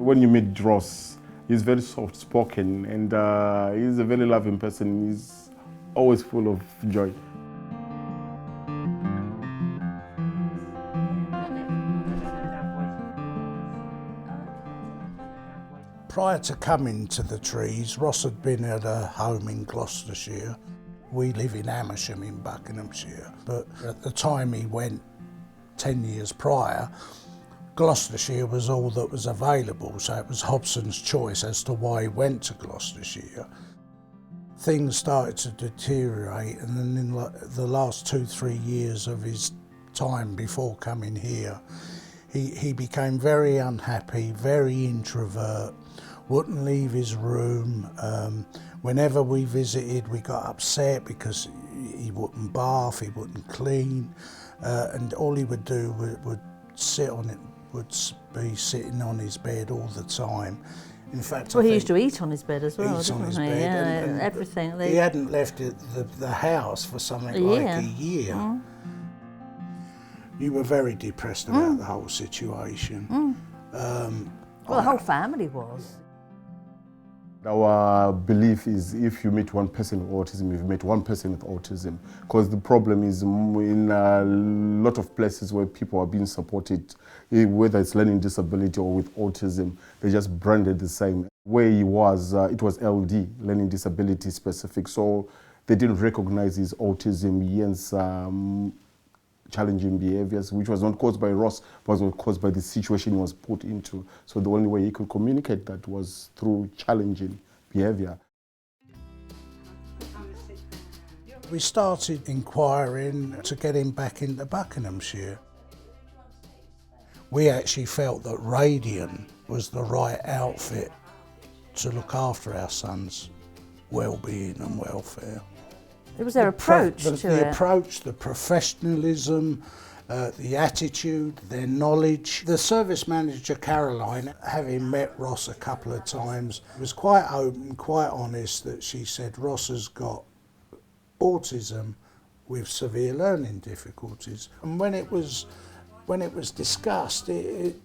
When you meet Ross, he's very soft-spoken and he's a very loving person. He's always full of joy. Prior to coming to the Trees, Ross had been at a home in Gloucestershire. We live in Amersham in Buckinghamshire, but at the time he went 10 years prior, Gloucestershire was all that was available, so it was Hobson's choice as to why he went to Gloucestershire. Things started to deteriorate, and then in the last 2-3 years of his time before coming here, he became very unhappy, very introvert, wouldn't leave his room. Whenever we visited, we got upset because he wouldn't bath, he wouldn't clean, and all he would do would sit on it, would be sitting on his bed all the time. In fact, well, he used to eat on his bed as well, didn't he? Bed, yeah, and everything. He hadn't left the house for something like a year. Mm. You were very depressed about the whole situation. Well, the whole family was. Our belief is if you meet one person with autism, you've met one person with autism. Because the problem is in a lot of places where people are being supported, whether it's learning disability or with autism, they just branded the same. Where he was, it was LD, learning disability specific, so they didn't recognize his autism, hence challenging behaviors, which was not caused by Ross, but was caused by the situation he was put into. So the only way he could communicate that was through challenging behavior. We started inquiring to get him back into Buckinghamshire. We actually felt that Radian was the right outfit to look after our son's well-being and welfare. It was their approach to it. The approach, the professionalism, the attitude, their knowledge. The service manager, Caroline, having met Ross a couple of times, was quite open, quite honest that she said Ross has got autism with severe learning difficulties. And when it was discussed, it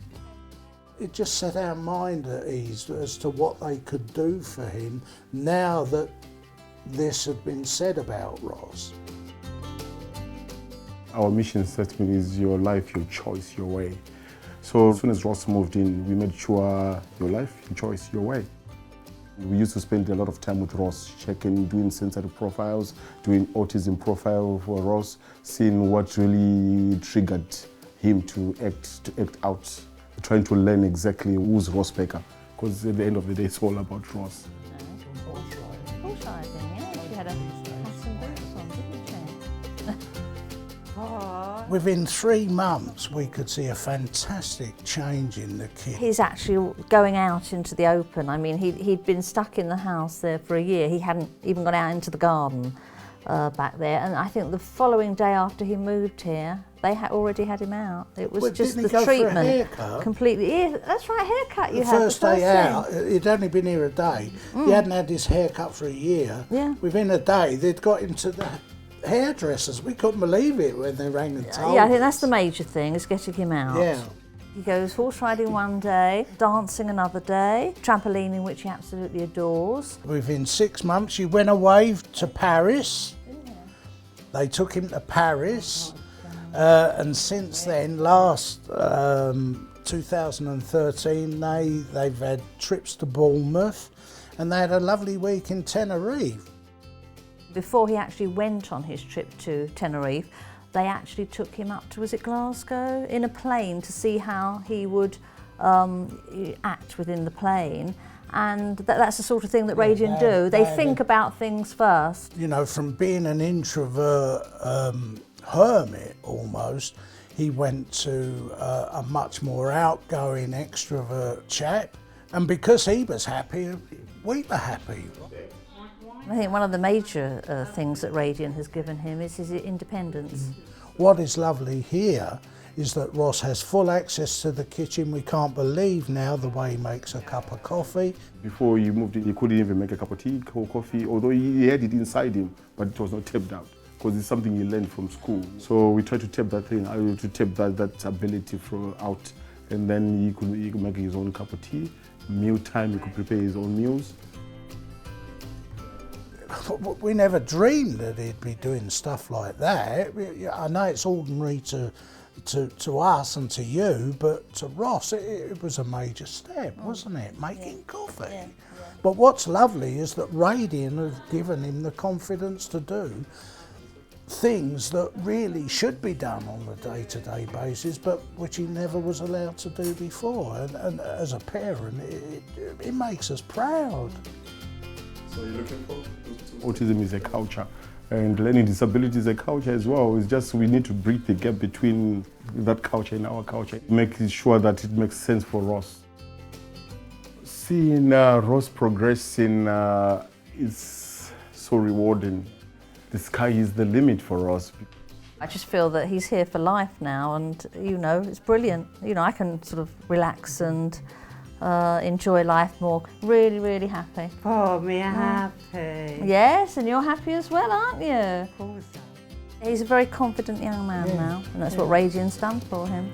just set our mind at ease as to what they could do for him now that this had been said about Ross. Our mission statement is your life, your choice, your way. So as soon as Ross moved in, we made sure your life, your choice, your way. We used to spend a lot of time with Ross, checking, doing sensory profiles, doing autism profile for Ross, seeing what really triggered him to act out, trying to learn exactly who's Ross Baker, because at the end of the day, it's all about Ross. Within 3 months, we could see a fantastic change in the kid. He's actually going out into the open. I mean, he'd been stuck in the house there for a year. He hadn't even gone out into the garden back there. And I think the following day after he moved here, they already had him out. It was just the treatment. For a haircut? Completely. Yeah, that's right, haircut you the had. First day out, he'd only been here a day. He hadn't had his haircut for a year. Yeah. Within a day, they'd got him to the hairdressers. We couldn't believe it when they rang and told Yeah, I think us. that's the major thing, is getting him out. Yeah. He goes horse riding one day, dancing another day, trampolining, which he absolutely adores. Within 6 months, he went away to Paris. They took him to Paris. And since then, last 2013, they've had trips to Bournemouth, and they had a lovely week in Tenerife. Before he actually went on his trip to Tenerife, they actually took him up to, was it Glasgow, in a plane to see how he would act within the plane. And that's the sort of thing that Radian do. They think about things first. You know, from being an introvert hermit almost, he went to a much more outgoing extrovert chap. And because he was happy, we were happy. I think one of the major things that Radian has given him is his independence. What is lovely here is that Ross has full access to the kitchen. We can't believe now the way he makes a cup of coffee. Before he moved in, he couldn't even make a cup of tea or coffee, although he had it inside him, but it was not tapped out, because it's something he learned from school. So we tried to tap that thing, to tap that ability out, and then he could make his own cup of tea, Meal time, he could prepare his own meals. We never dreamed that he'd be doing stuff like that. I know it's ordinary to us and to you, but to Ross it was a major step, wasn't it? Making coffee. Yeah. But what's lovely is that Radian have given him the confidence to do things that really should be done on a day-to-day basis, but which he never was allowed to do before. And as a parent, it makes us proud. So you're looking for autism is a culture, and learning disability is a culture as well. It's just we need to bridge the gap between that culture and our culture, making sure that it makes sense for Ross. Seeing Ross progressing is so rewarding. The sky is the limit for Ross. I just feel that he's here for life now, and you know, it's brilliant. You know, I can sort of relax and enjoy life more. Really, really happy. Oh, me happy. Yes, and you're happy as well, aren't you? Of course. He's a very confident young man now, and that's what Radian's done for him.